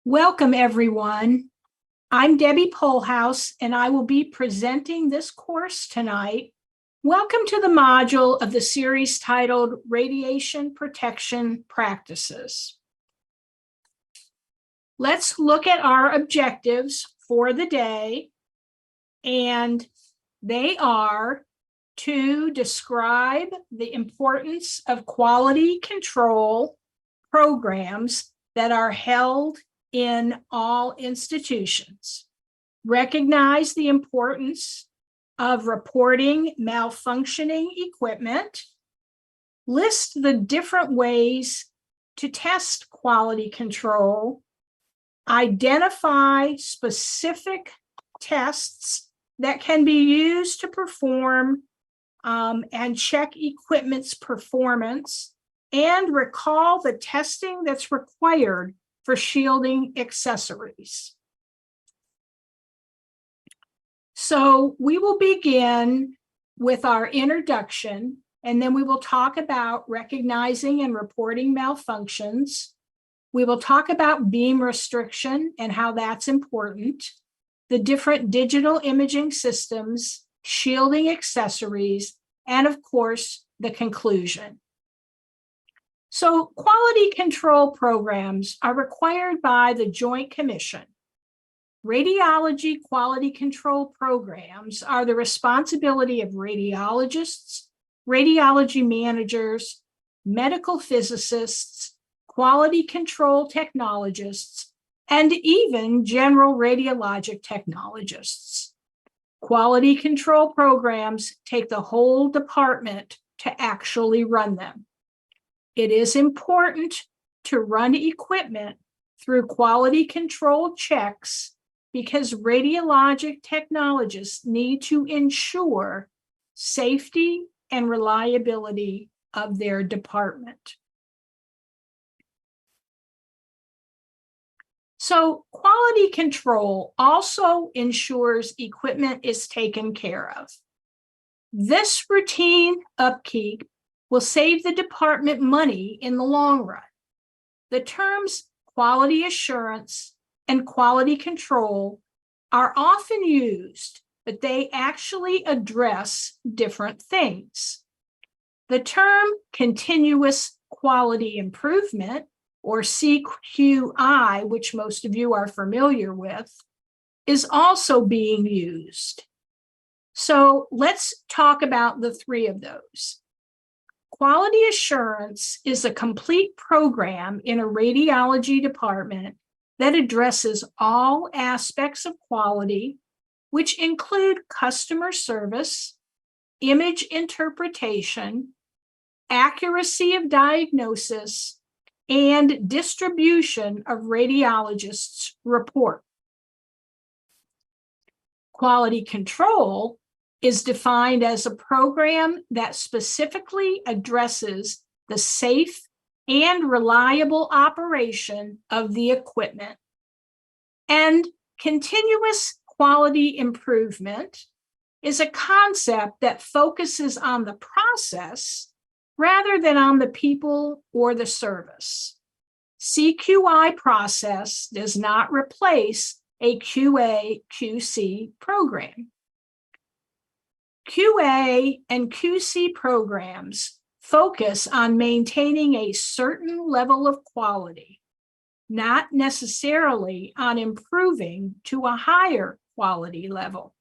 Welcome, everyone. I'm Debbie Polhouse, and I will be presenting this course tonight. Welcome to the module of the series titled Radiation Protection Practices. Let's look at our objectives for the day, and they are to describe the importance of quality control programs that are held in all institutions, recognize the importance of reporting malfunctioning equipment, list the different ways to test quality control, identify specific tests that can be used to perform and check equipment's performance, and recall the testing that's required for shielding accessories. So we will begin with our introduction, and then we will talk about recognizing and reporting malfunctions. We will talk about beam restriction and how that's important, the different digital imaging systems, shielding accessories, and of course, the conclusion. So quality control programs are required by the Joint Commission. Radiology quality control programs are the responsibility of radiologists, radiology managers, medical physicists, quality control technologists, and even general radiologic technologists. Quality control programs take the whole department to actually run them. It is important to run equipment through quality control checks because radiologic technologists need to ensure safety and reliability of their department. So quality control also ensures equipment is taken care of. This routine upkeep will save the department money in the long run. The terms quality assurance and quality control are often used, but they actually address different things. The term continuous quality improvement, or CQI, which most of you are familiar with, is also being used. So let's talk about the three of those. Quality assurance is a complete program in a radiology department that addresses all aspects of quality, which include customer service, image interpretation, accuracy of diagnosis, and distribution of radiologists' report. Quality control is defined as a program that specifically addresses the safe and reliable operation of the equipment. And continuous quality improvement is a concept that focuses on the process rather than on the people or the service. CQI process does not replace a QA/QC program. QA and QC programs focus on maintaining a certain level of quality, not necessarily on improving to a higher quality level.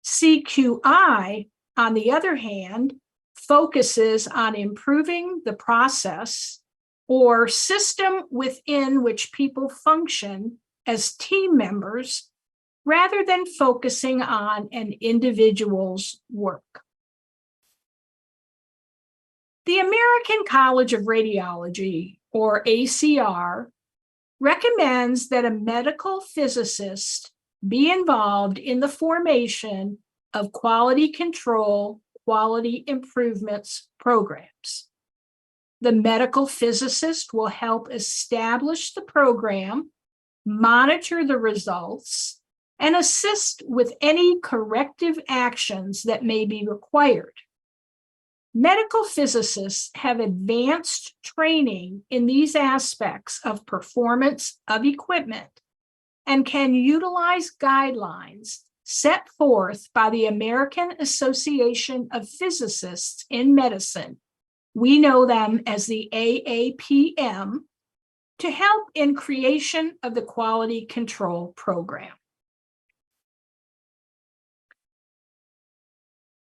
CQI, on the other hand, focuses on improving the process or system within which people function as team members rather than focusing on an individual's work. The American College of Radiology, or ACR, recommends that a medical physicist be involved in the formation of quality control, quality improvements programs. The medical physicist will help establish the program, monitor the results, and assist with any corrective actions that may be required. Medical physicists have advanced training in these aspects of performance of equipment and can utilize guidelines set forth by the American Association of Physicists in Medicine. We know them as the AAPM, to help in creation of the quality control program.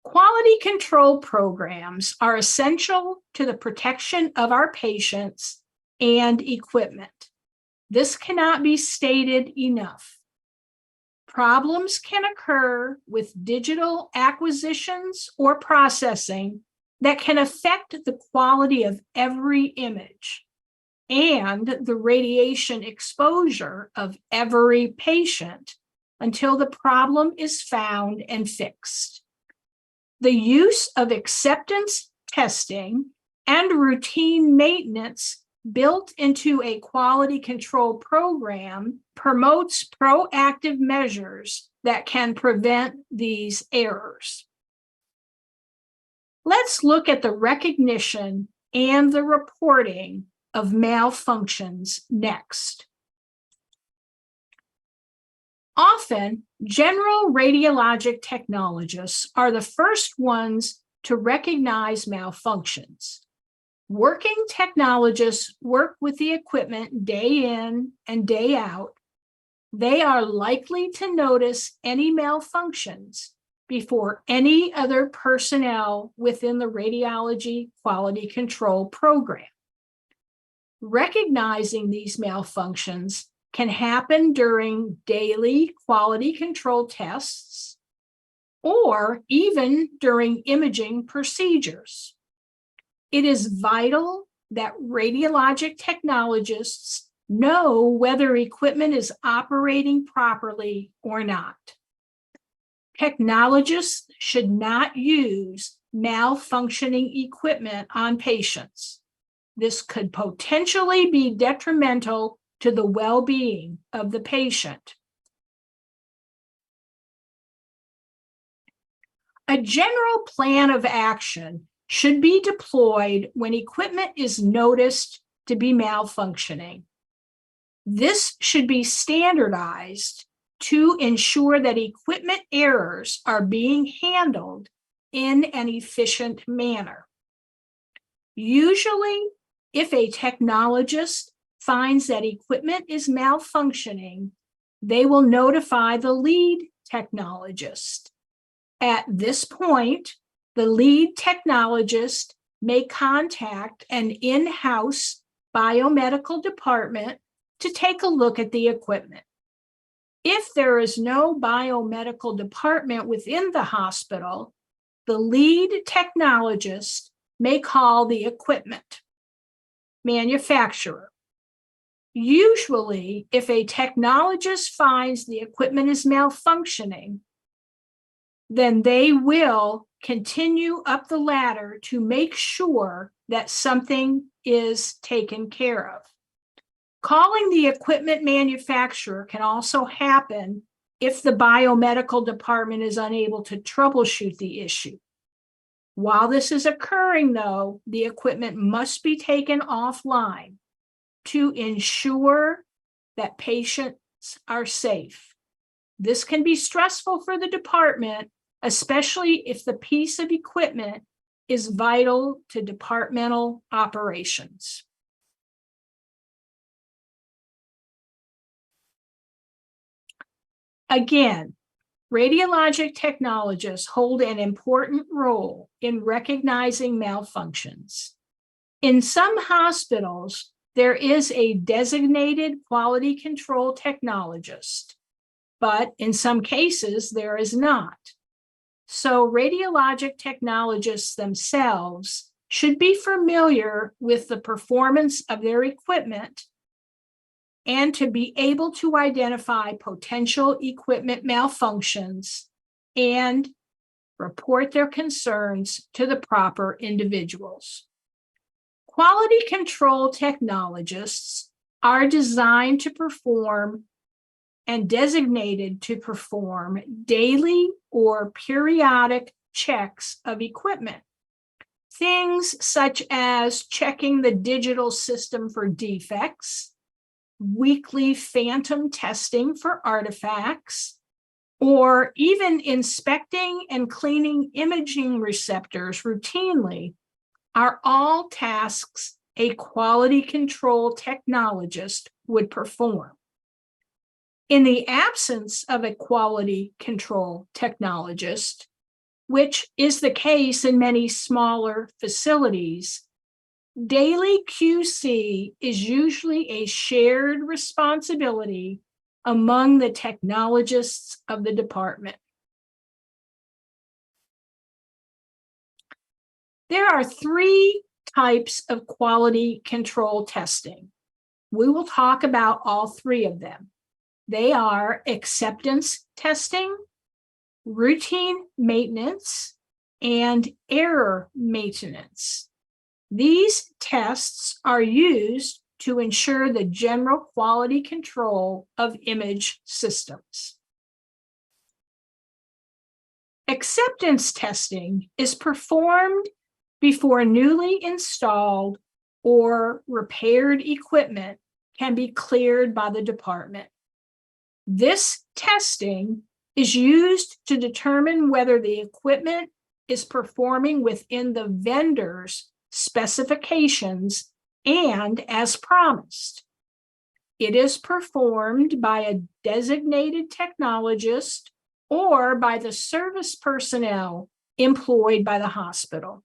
Quality control programs are essential to the protection of our patients and equipment. This cannot be stated enough. Problems can occur with digital acquisitions or processing that can affect the quality of every image and the radiation exposure of every patient until the problem is found and fixed. The use of acceptance testing and routine maintenance built into a quality control program promotes proactive measures that can prevent these errors. Let's look at the recognition and the reporting of malfunctions next. Often, general radiologic technologists are the first ones to recognize malfunctions. Working technologists work with the equipment day in and day out. They are likely to notice any malfunctions before any other personnel within the radiology quality control program. Recognizing these malfunctions can happen during daily quality control tests or even during imaging procedures. It is vital that radiologic technologists know whether equipment is operating properly or not. Technologists should not use malfunctioning equipment on patients. This could potentially be detrimental to the well-being of the patient. A general plan of action should be deployed when equipment is noticed to be malfunctioning. This should be standardized to ensure that equipment errors are being handled in an efficient manner. Usually, if a technologist finds that equipment is malfunctioning, they will notify the lead technologist. At this point, the lead technologist may contact an in-house biomedical department to take a look at the equipment. If there is no biomedical department within the hospital, the lead technologist may call the equipment manufacturer. Usually, if a technologist finds the equipment is malfunctioning, then they will continue up the ladder to make sure that something is taken care of. Calling the equipment manufacturer can also happen if the biomedical department is unable to troubleshoot the issue. While this is occurring, though, the equipment must be taken offline to ensure that patients are safe. This can be stressful for the department, especially if the piece of equipment is vital to departmental operations. Again, radiologic technologists hold an important role in recognizing malfunctions. In some hospitals, there is a designated quality control technologist, but in some cases, there is not. So radiologic technologists themselves should be familiar with the performance of their equipment and to be able to identify potential equipment malfunctions and report their concerns to the proper individuals. Quality control technologists are designed to perform and designated to perform daily or periodic checks of equipment. Things such as checking the digital system for defects, weekly phantom testing for artifacts, or even inspecting and cleaning imaging receptors routinely are all tasks a quality control technologist would perform. In the absence of a quality control technologist, which is the case in many smaller facilities, daily QC is usually a shared responsibility among the technologists of the department. There are three types of quality control testing. We will talk about all three of them. They are acceptance testing, routine maintenance, and error maintenance. These tests are used to ensure the general quality control of image systems. Acceptance testing is performed before newly installed or repaired equipment can be cleared by the department. This testing is used to determine whether the equipment is performing within the vendor's specifications and as promised. It is performed by a designated technologist or by the service personnel employed by the hospital.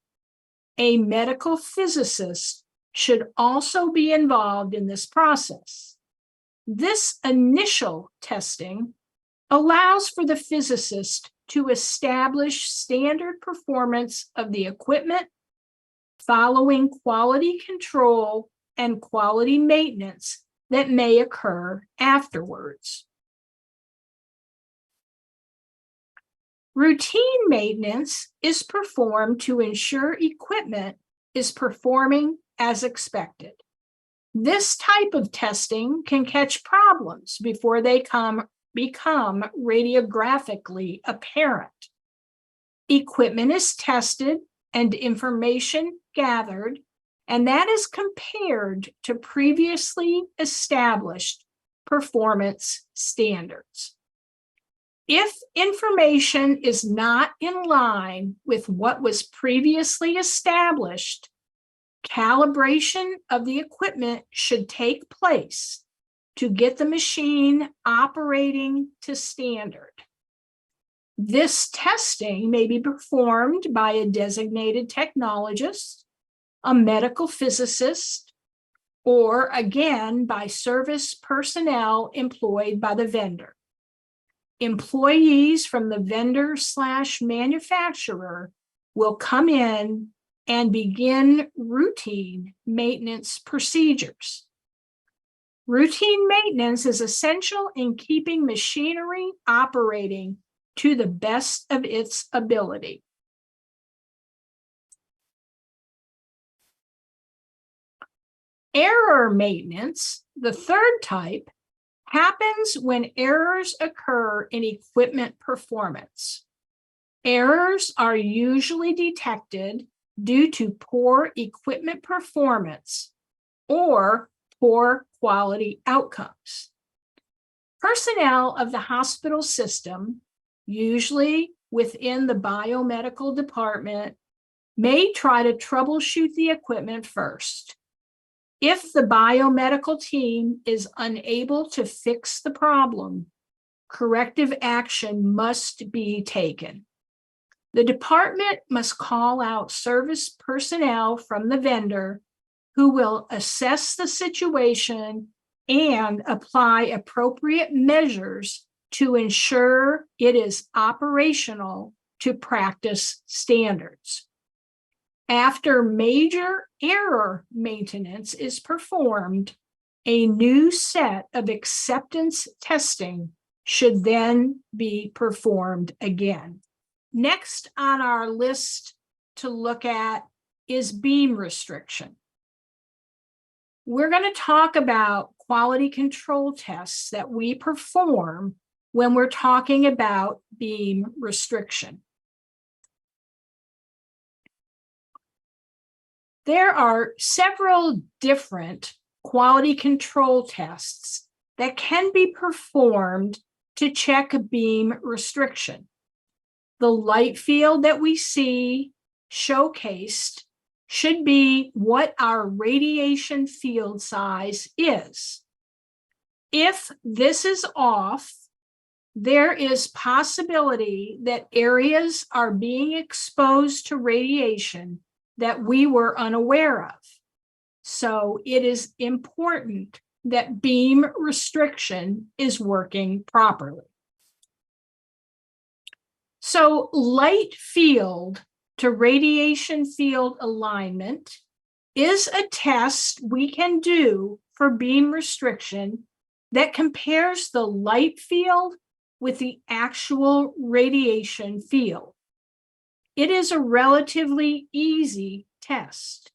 A medical physicist should also be involved in this process. This initial testing allows for the physicist to establish standard performance of the equipment following quality control and quality maintenance that may occur afterwards. Routine maintenance is performed to ensure equipment is performing as expected. This type of testing can catch problems before they become radiographically apparent. Equipment is tested and information gathered, and that is compared to previously established performance standards. If information is not in line with what was previously established, calibration of the equipment should take place to get the machine operating to standard. This testing may be performed by a designated technologist, a medical physicist, or again by service personnel employed by the vendor. Employees from the vendor/manufacturer will come in and begin routine maintenance procedures. Routine maintenance is essential in keeping machinery operating to the best of its ability. Error maintenance, the third type, happens when errors occur in equipment performance. Errors are usually detected due to poor equipment performance or poor quality outcomes. Personnel of the hospital system, usually within the biomedical department, may try to troubleshoot the equipment first. If the biomedical team is unable to fix the problem, corrective action must be taken. The department must call out service personnel from the vendor who will assess the situation and apply appropriate measures to ensure it is operational to practice standards. After major error maintenance is performed, a new set of acceptance testing should then be performed again. Next on our list to look at is beam restriction. We're going to talk about quality control tests that we perform when we're talking about beam restriction. There are several different quality control tests that can be performed to check a beam restriction. The light field that we see showcased should be what our radiation field size is. If this is off, there is possibility that areas are being exposed to radiation that we were unaware of. So it is important that beam restriction is working properly. So light field to radiation field alignment is a test we can do for beam restriction that compares the light field with the actual radiation field. It is a relatively easy test.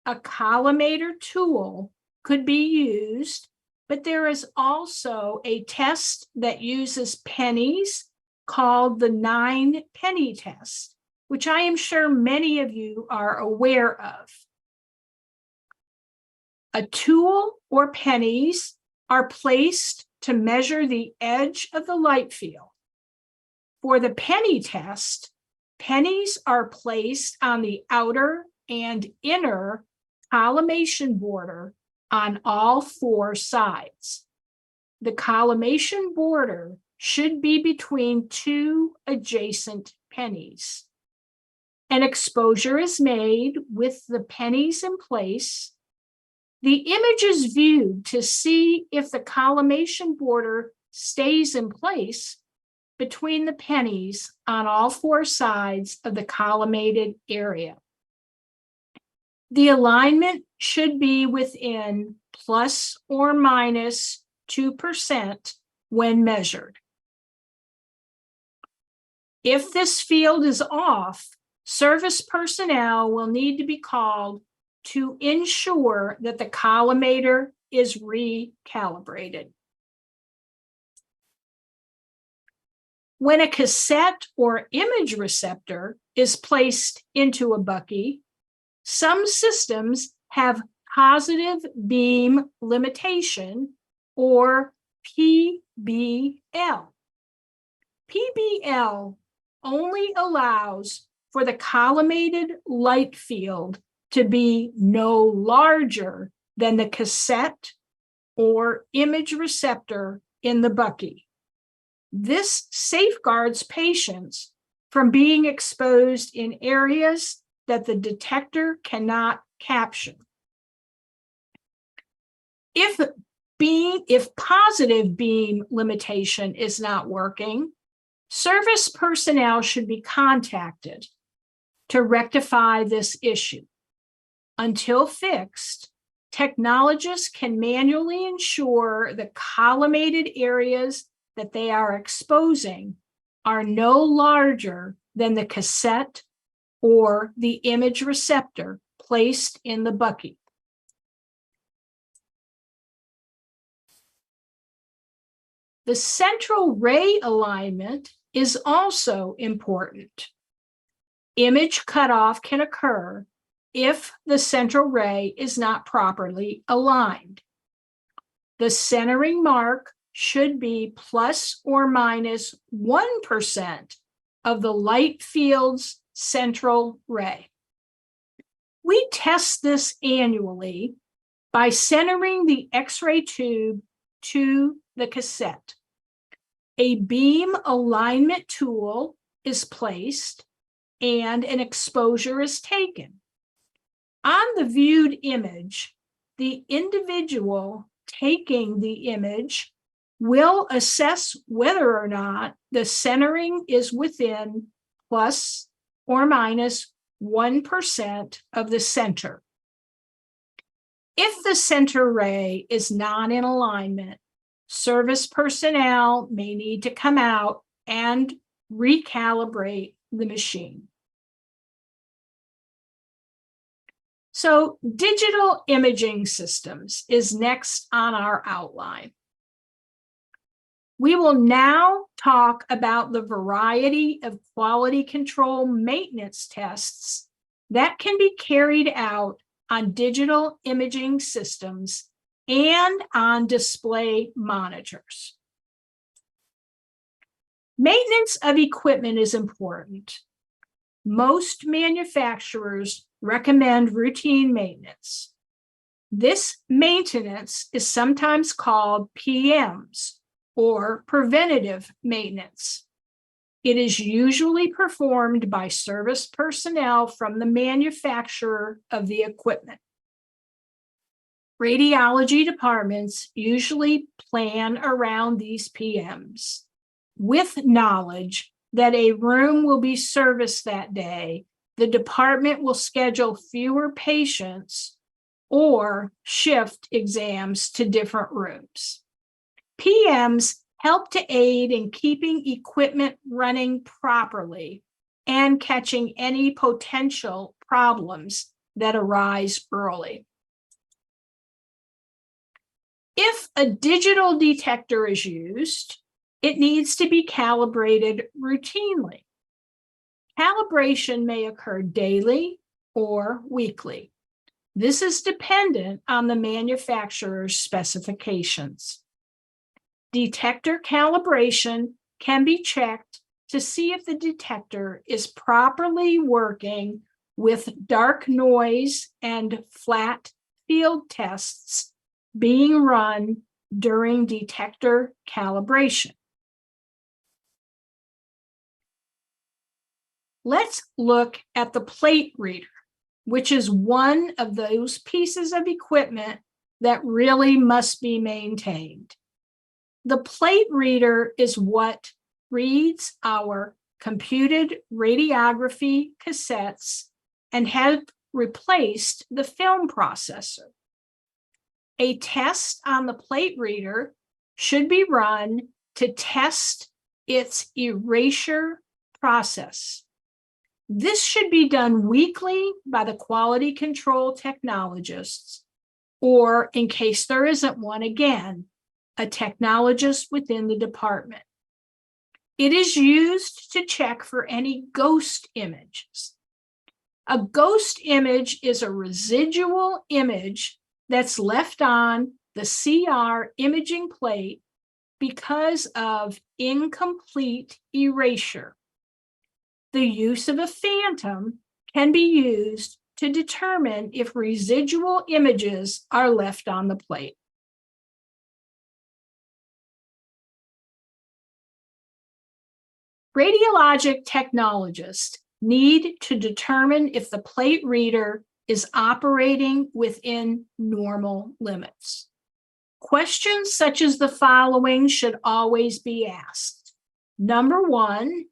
A collimator tool could be used, but there is also a test that uses pennies called the 9-penny test, which I am sure many of you are aware of. A tool or pennies are placed to measure the edge of the light field. For the penny test, pennies are placed on the outer and inner collimation border on all 4 sides. The collimation border should be between 2 adjacent pennies. An exposure is made with the pennies in place. The image is viewed to see if the collimation border stays in place between the pennies on all 4 sides of the collimated area. The alignment should be within plus or minus 2% when measured. If this field is off, service personnel will need to be called to ensure that the collimator is recalibrated. When a cassette or image receptor is placed into a bucky, some systems have positive beam limitation, or PBL. PBL only allows for the collimated light field to be no larger than the cassette or image receptor in the bucky. This safeguards patients from being exposed in areas that the detector cannot capture. If positive beam limitation is not working, service personnel should be contacted to rectify this issue. Until fixed, technologists can manually ensure the collimated areas that they are exposing are no larger than the cassette or the image receptor placed in the bucky. The central ray alignment is also important. Image cutoff can occur if the central ray is not properly aligned. The centering mark should be plus or minus 1% of the light field's central ray. We test this annually by centering the X-ray tube to the cassette. A beam alignment tool is placed and an exposure is taken. On the viewed image, the individual taking the image will assess whether or not the centering is within plus or minus 1% of the center. If the center ray is not in alignment, service personnel may need to come out and recalibrate the machine. So digital imaging systems is next on our outline. We will now talk about the variety of quality control maintenance tests that can be carried out on digital imaging systems and on display monitors. Maintenance of equipment is important. Most manufacturers recommend routine maintenance. This maintenance is sometimes called PMs, or preventative maintenance. It is usually performed by service personnel from the manufacturer of the equipment. Radiology departments usually plan around these PMs with knowledge that a room will be serviced that day. The department will schedule fewer patients or shift exams to different rooms. PMs help to aid in keeping equipment running properly and catching any potential problems that arise early. If a digital detector is used, it needs to be calibrated routinely. Calibration may occur daily or weekly. This is dependent on the manufacturer's specifications. Detector calibration can be checked to see if the detector is properly working with dark noise and flat field tests being run during detector calibration. Let's look at the plate reader, which is one of those pieces of equipment that really must be maintained. The plate reader is what reads our computed radiography cassettes and have replaced the film processor. A test on the plate reader should be run to test its erasure process. This should be done weekly by the quality control technologists, or in case there isn't one, again, a technologist within the department. It is used to check for any ghost images. A ghost image is a residual image that's left on the CR imaging plate because of incomplete erasure. The use of a phantom can be used to determine if residual images are left on the plate. Radiologic technologists need to determine if the plate reader is operating within normal limits. Questions such as the following should always be asked. Number one,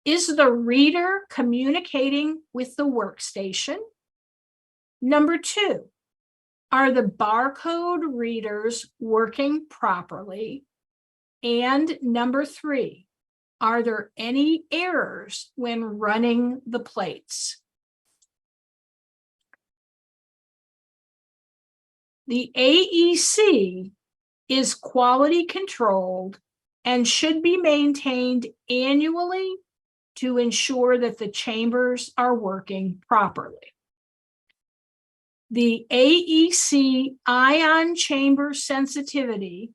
is the reader communicating with the workstation? Number two, are the barcode readers working properly? And number three, are there any errors when running the plates? The AEC is quality controlled and should be maintained annually to ensure that the chambers are working properly. The AEC ion chamber sensitivity,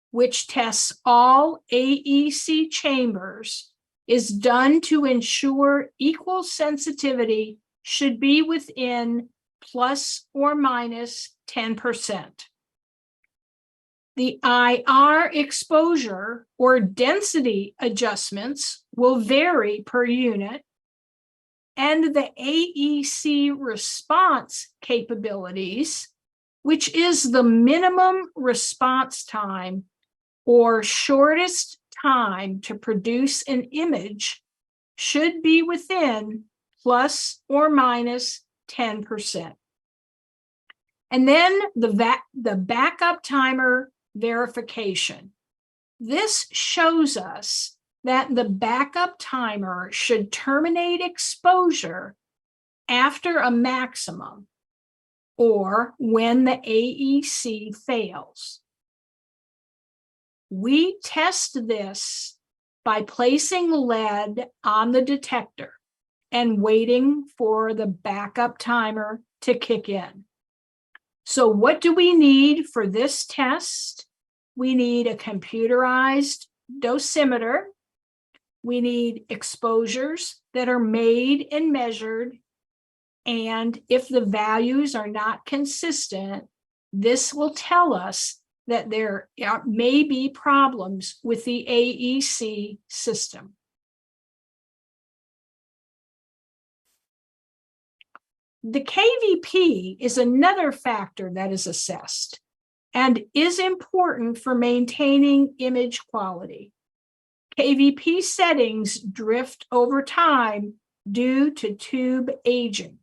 which tests all AEC chambers, is done to ensure equal sensitivity should be within plus or minus 10%. The IR exposure or density adjustments will vary per unit, and the AEC response capabilities, which is the minimum response time or shortest time to produce an image, should be within plus or minus 10%. And then the backup timer verification. This shows us that the backup timer should terminate exposure after a maximum or when the AEC fails. We test this by placing lead on the detector and waiting for the backup timer to kick in. So what do we need for this test? We need a computerized dosimeter. We need exposures that are made and measured. And if the values are not consistent, this will tell us that there may be problems with the AEC system. The KVP is another factor that is assessed and is important for maintaining image quality. KVP settings drift over time due to tube aging.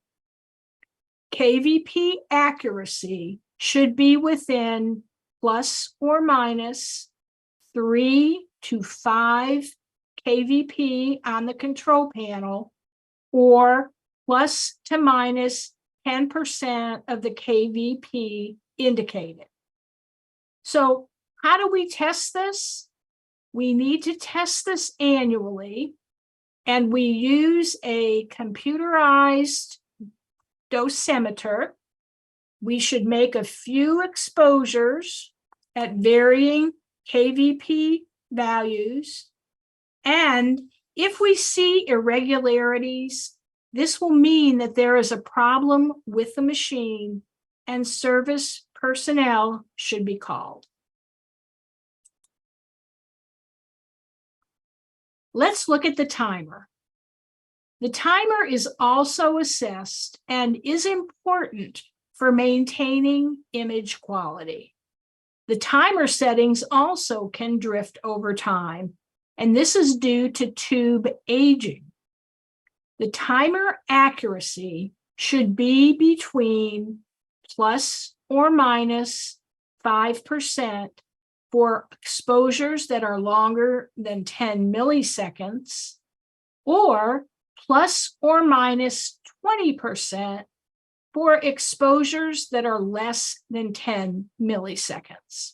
KVP accuracy should be within plus or minus 3 to 5 KVP on the control panel, or plus to minus 10% of the KVP indicated. So how do we test this? We need to test this annually, and we use a computerized dosimeter. We should make a few exposures at varying KVP values. And if we see irregularities, this will mean that there is a problem with the machine and service personnel should be called. Let's look at the timer. The timer is also assessed and is important for maintaining image quality. The timer settings also can drift over time, and this is due to tube aging. The timer accuracy should be between plus or minus 5% for exposures that are longer than 10 milliseconds, or plus or minus 20% for exposures that are less than 10 milliseconds.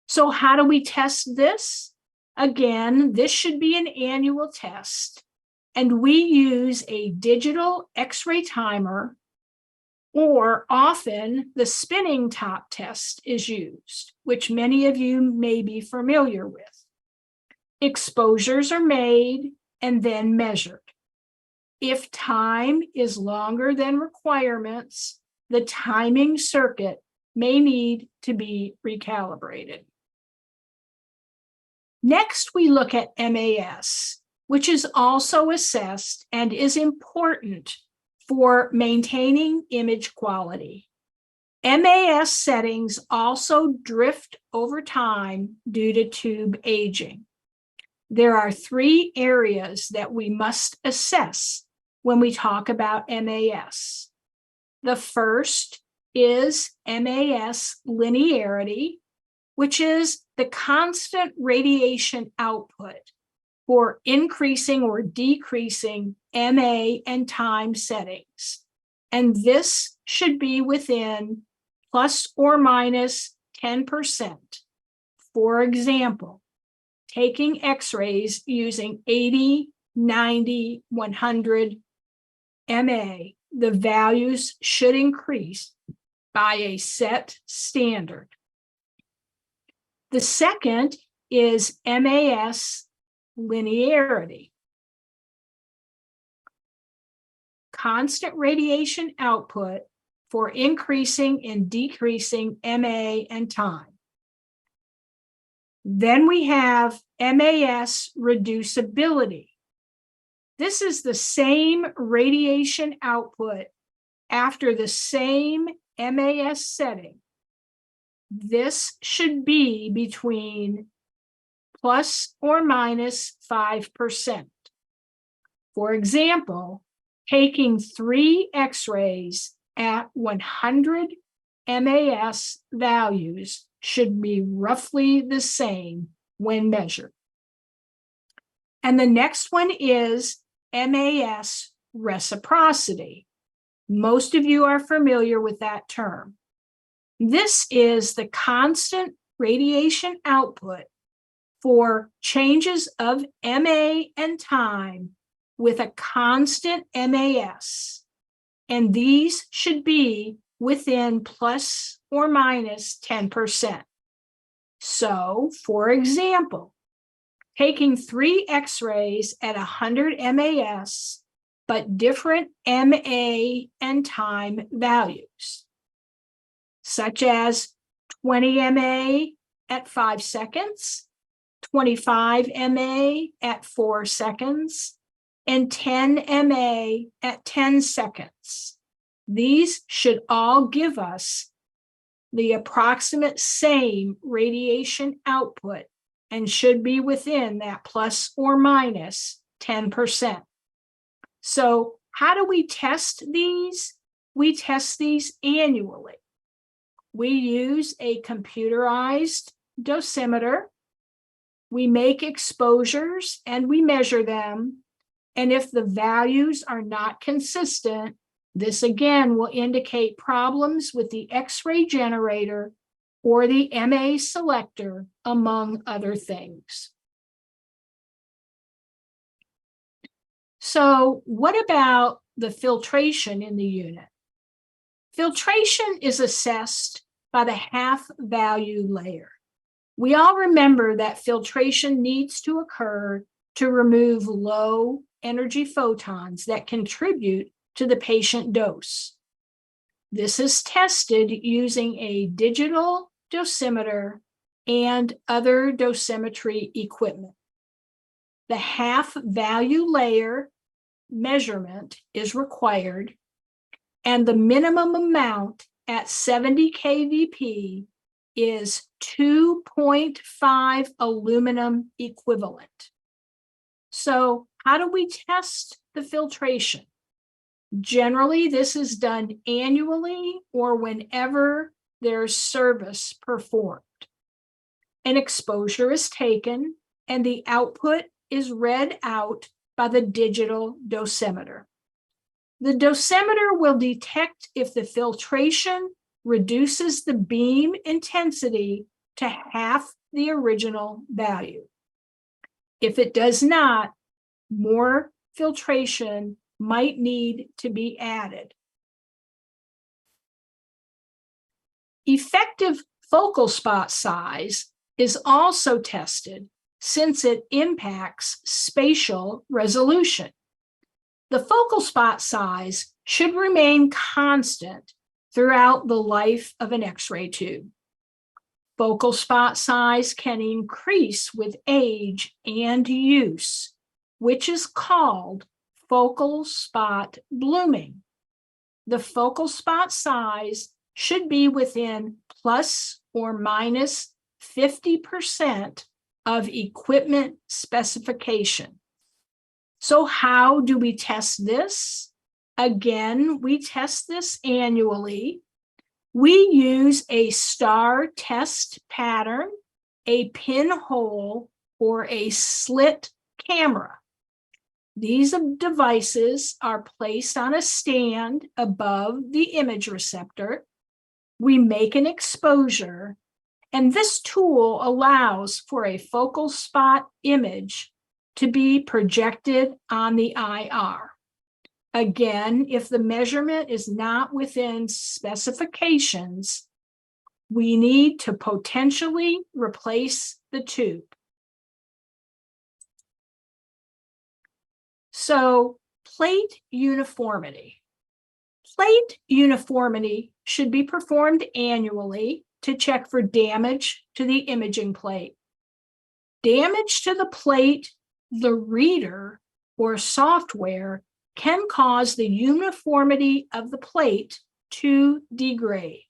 So how do we test this? Again, this should be an annual test, and we use a digital X-ray timer, or often the spinning top test is used, which many of you may be familiar with. Exposures are made and then measured. If time is longer than requirements, the timing circuit may need to be recalibrated. Next, we look at MAS, which is also assessed and is important for maintaining image quality. MAS settings also drift over time due to tube aging. There are 3 areas that we must assess when we talk about MAS. The first is MAS linearity, which is the constant radiation output for increasing or decreasing MA and time settings. And this should be within plus or minus 10%. For example, taking X-rays using 80, 90, 100 MA, the values should increase by a set standard. The second is MAS linearity. Constant radiation output for increasing and decreasing MA and time. Then we have MAS reducibility. This is the same radiation output after the same MAS setting. This should be between plus or minus 5%. For example, taking 3 X-rays at 100 MAS values should be roughly the same when measured. And the next one is MAS reciprocity. Most of you are familiar with that term. This is the constant radiation output for changes of MA and time with a constant MAS, and these should be within plus or minus 10%. So, for example, taking 3 X-rays at 100 MAS, but different MA and time values, such as 20 MA at 5 seconds, 25 MA at 4 seconds, and 10 MA at 10 seconds. These should all give us the approximate same radiation output and should be within that plus or minus 10%. So how do we test these? We test these annually. We use a computerized dosimeter. We make exposures and we measure them. And if the values are not consistent, this again will indicate problems with the X-ray generator or the MA selector, among other things. So what about the filtration in the unit? Filtration is assessed by the half value layer. We all remember that filtration needs to occur to remove low energy photons that contribute to the patient dose. This is tested using a digital dosimeter and other dosimetry equipment. The half value layer measurement is required, and the minimum amount at 70 kVp is 2.5 aluminum equivalent. So how do we test the filtration? Generally, this is done annually or whenever there's service performed. An exposure is taken and the output is read out by the digital dosimeter. The dosimeter will detect if the filtration reduces the beam intensity to half the original value. If it does not, more filtration might need to be added. Effective focal spot size is also tested since it impacts spatial resolution. The focal spot size should remain constant throughout the life of an X-ray tube. Focal spot size can increase with age and use, which is called focal spot blooming. The focal spot size should be within plus or minus 50% of equipment specification. So how do we test this? Again, we test this annually. We use a star test pattern, a pinhole, or a slit camera. These devices are placed on a stand above the image receptor. We make an exposure, and this tool allows for a focal spot image to be projected on the IR. Again, if the measurement is not within specifications, we need to potentially replace the tube. So, plate uniformity. Plate uniformity should be performed annually to check for damage to the imaging plate. Damage to the plate, the reader, or software can cause the uniformity of the plate to degrade.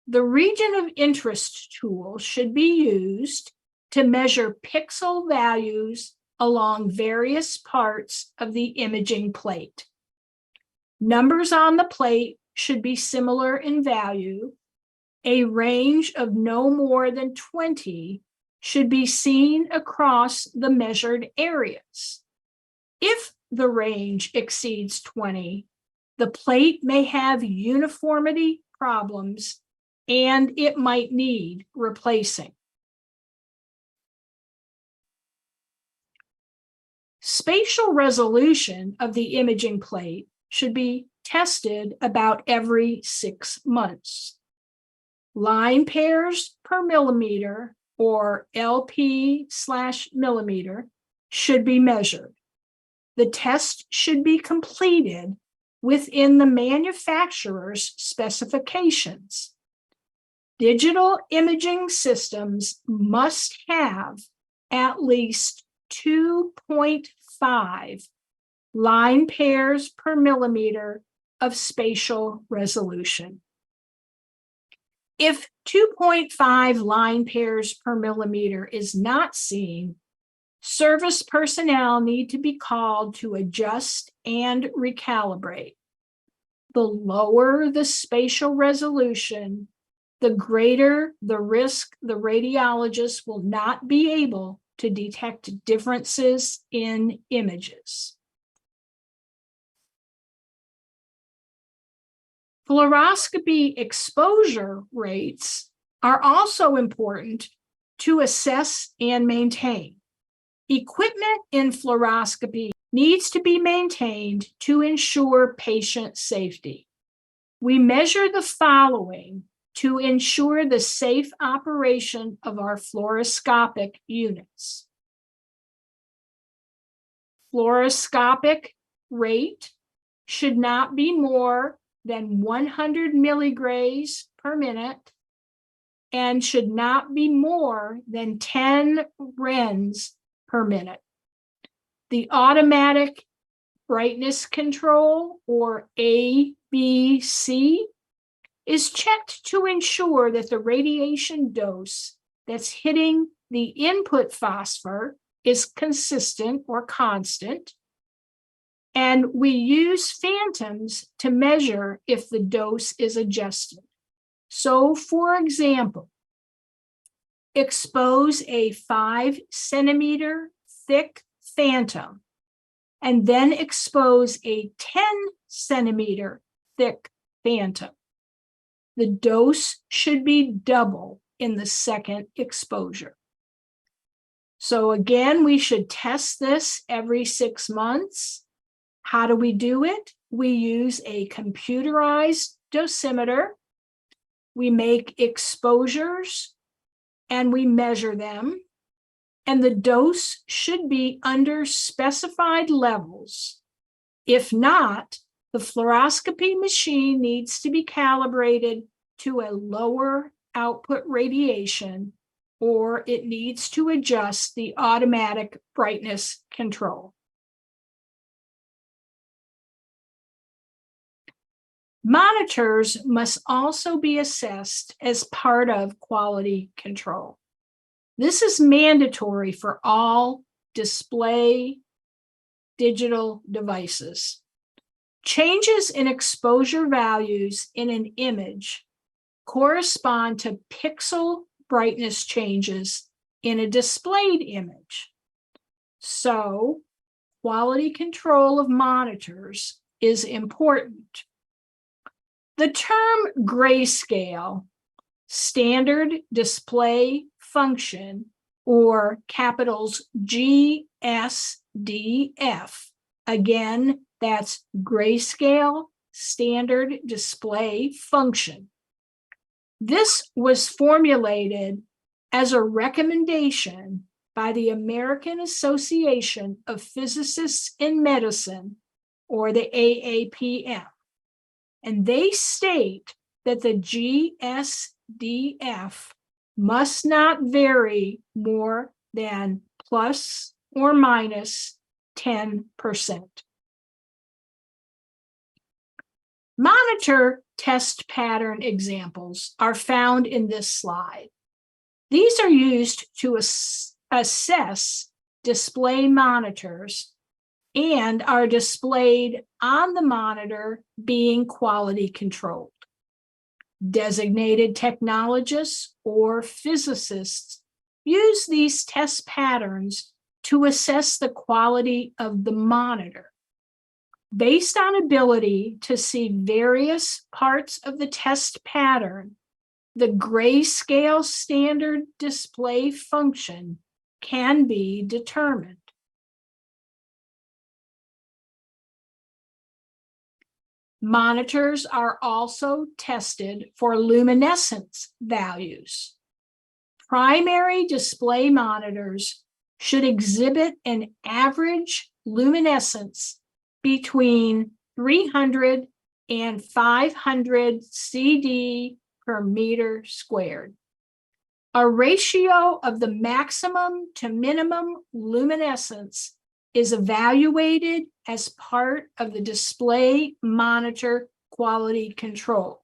The region of interest tool should be used to measure pixel values along various parts of the imaging plate. Numbers on the plate should be similar in value. A range of no more than 20 should be seen across the measured areas. If the range exceeds 20, the plate may have uniformity problems and it might need replacing. Spatial resolution of the imaging plate should be tested about every 6 months. Line pairs per millimeter, or LP/millimeter, should be measured. The test should be completed within the manufacturer's specifications. Digital imaging systems must have at least 2.5 line pairs per millimeter of spatial resolution. If 2.5 line pairs per millimeter is not seen, service personnel need to be called to adjust and recalibrate. The lower the spatial resolution, the greater the risk the radiologist will not be able to detect differences in images. Fluoroscopy exposure rates are also important to assess and maintain. Equipment in fluoroscopy needs to be maintained to ensure patient safety. We measure the following to ensure the safe operation of our fluoroscopic units. Fluoroscopic rate should not be more than 100 milligrays per minute and should not be more than 10 rens per minute. The automatic brightness control, or ABC, is checked to ensure that the radiation dose that's hitting the input phosphor is consistent or constant. And we use phantoms to measure if the dose is adjusted. So, for example, expose a 5 centimeter thick phantom and then expose a 10 centimeter thick phantom. The dose should be double in the second exposure. So again, we should test this every 6 months. How do we do it? We use a computerized dosimeter. We make exposures and we measure them. And the dose should be under specified levels. If not, the fluoroscopy machine needs to be calibrated to a lower output radiation, or it needs to adjust the automatic brightness control. Monitors must also be assessed as part of quality control. This is mandatory for all display digital devices. Changes in exposure values in an image correspond to pixel brightness changes in a displayed image. So, quality control of monitors is important. The term grayscale, standard display function, or capitals GSDF, again, that's grayscale standard display function. This was formulated as a recommendation by the American Association of Physicists in Medicine, or the AAPM. And they state that the GSDF must not vary more than plus or minus 10%. Monitor test pattern examples are found in this slide. These are used to assess display monitors and are displayed on the monitor being quality controlled. Designated technologists or physicists use these test patterns to assess the quality of the monitor. Based on ability to see various parts of the test pattern, the grayscale standard display function can be determined. Monitors are also tested for luminescence values. Primary display monitors should exhibit an average luminescence between 300 and 500 CD per meter squared. A ratio of the maximum to minimum luminescence is evaluated as part of the display monitor quality control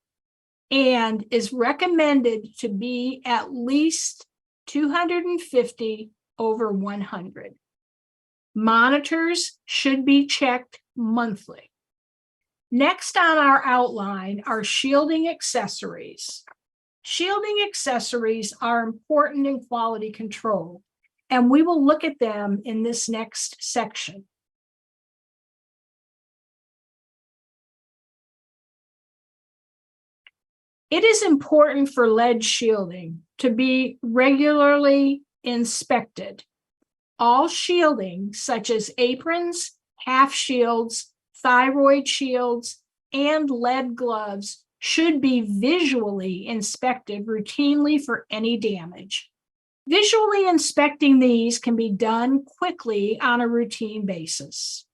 and is recommended to be at least 250 over 100. Monitors should be checked monthly. Next on our outline are shielding accessories. Shielding accessories are important in quality control, and we will look at them in this next section. It is important for lead shielding to be regularly inspected. All shielding, such as aprons, half shields, thyroid shields, and lead gloves, should be visually inspected routinely for any damage. Visually inspecting these can be done quickly on a routine basis.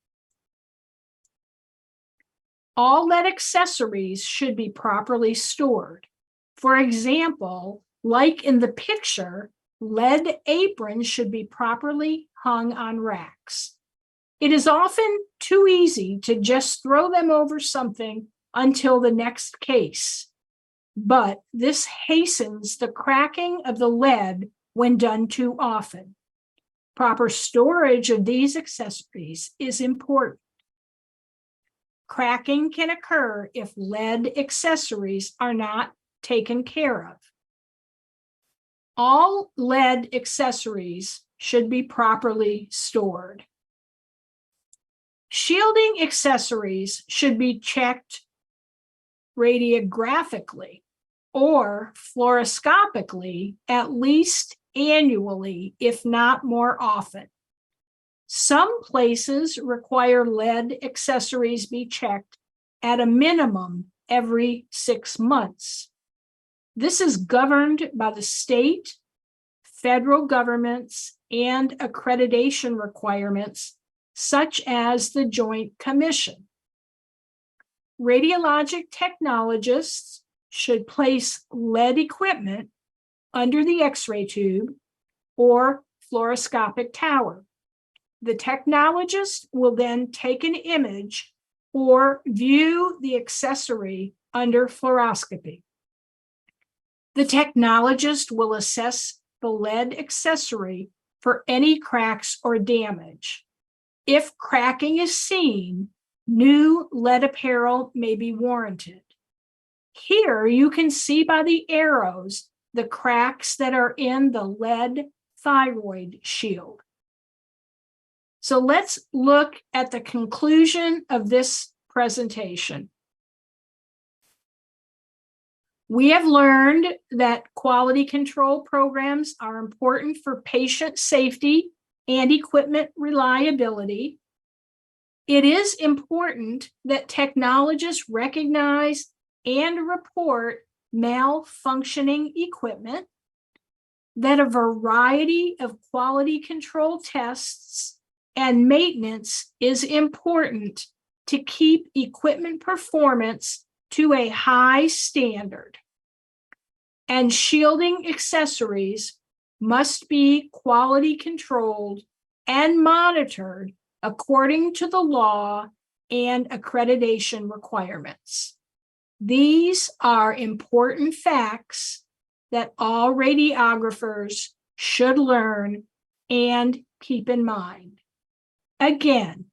All lead accessories should be properly stored. For example, like in the picture, lead aprons should be properly hung on racks. It is often too easy to just throw them over something until the next case, but this hastens the cracking of the lead when done too often. Proper storage of these accessories is important. Cracking can occur if lead accessories are not taken care of. All lead accessories should be properly stored. Shielding accessories should be checked radiographically or fluoroscopically at least annually, if not more often. Some places require lead accessories be checked at a minimum every 6 months. This is governed by the state, federal governments, and accreditation requirements, such as the Joint Commission. Radiologic technologists should place lead equipment under the X-ray tube or fluoroscopic tower. The technologist will then take an image or view the accessory under fluoroscopy. The technologist will assess the lead accessory for any cracks or damage. If cracking is seen, new lead apparel may be warranted. Here you can see by the arrows the cracks that are in the lead thyroid shield. So let's look at the conclusion of this presentation. We have learned that quality control programs are important for patient safety and equipment reliability. It is important that technologists recognize and report malfunctioning equipment, that a variety of quality control tests and maintenance is important to keep equipment performance to a high standard. And shielding accessories must be quality controlled and monitored according to the law and accreditation requirements. These are important facts that all radiographers should learn and keep in mind. Again,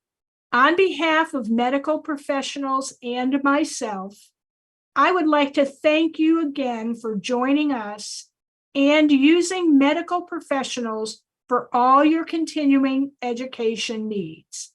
on behalf of medical professionals and myself, I would like to thank you again for joining us and using medical professionals for all your continuing education needs.